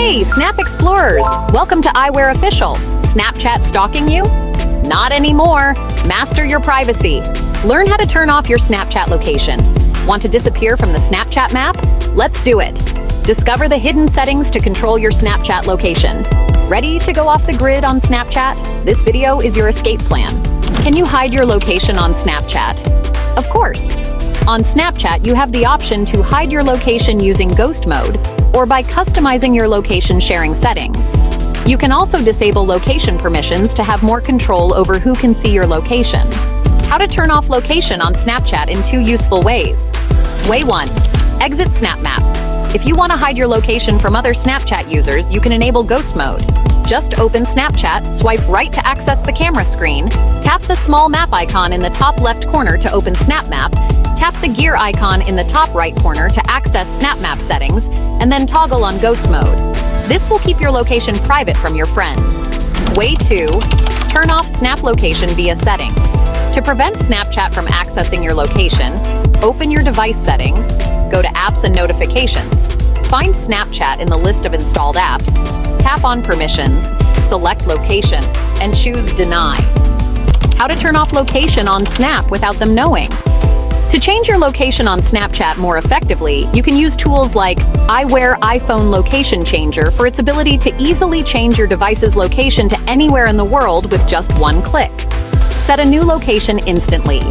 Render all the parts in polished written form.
Hey, Snap Explorers! Welcome to iWhere Official. Snapchat stalking you? Not anymore. Master your privacy. Learn how to turn off your Snapchat location. Want to disappear from the Snapchat map? Let's do it. Discover the hidden settings to control your Snapchat location. Ready to go off the grid on Snapchat? This video is your escape plan. Can you hide your location on Snapchat? Of course. On Snapchat, you have the option to hide your location using ghost mode or by customizing your location sharing settings. You can also disable location permissions to have more control over who can see your location. How to turn off location on Snapchat in 2 useful ways. Way 1. Exit Snap Map. If you want to hide your location from other Snapchat users, you can enable ghost mode. Just open Snapchat, swipe right to access the camera screen, tap the small map icon in the top left corner to open Snap Map, tap the gear icon in the top right corner to access Snap Map settings, and then toggle on ghost mode. This will keep your location private from your friends. Way 2. Turn off Snap Location via settings. To prevent Snapchat from accessing your location, open your device settings, go to Apps and Notifications, find Snapchat in the list of installed apps, tap on Permissions, select Location, and choose Deny. How to turn off location on Snap without them knowing. To change your location on Snapchat more effectively, you can use tools like iWhere iPhone Location Changer for its ability to easily change your device's location to anywhere in the world with just one click. Set a new location instantly.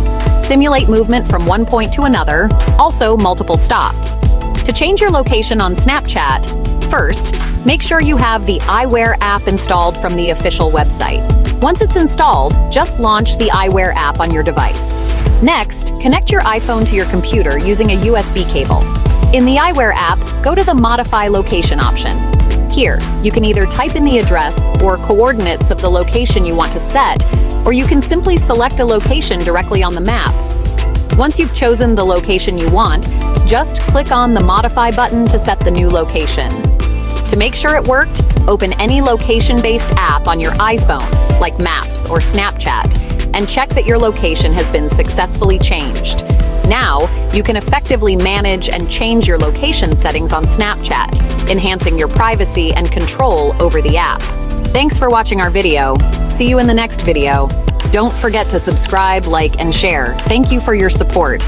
Simulate movement from one point to another, also multiple stops. To change your location on Snapchat, first, make sure you have the iWhere app installed from the official website. Once it's installed, just launch the iWhere app on your device. Next, connect your iPhone to your computer using a USB cable. In the iWhere app, go to the Modify Location option. Here, you can either type in the address or coordinates of the location you want to set, or you can simply select a location directly on the map. Once you've chosen the location you want, just click on the Modify button to set the new location. To make sure it worked, open any location-based app on your iPhone, like Maps or Snapchat, and check that your location has been successfully changed. Now, you can effectively manage and change your location settings on Snapchat, enhancing your privacy and control over the app. Thanks for watching our video. See you in the next video. Don't forget to subscribe, like, and share. Thank you for your support.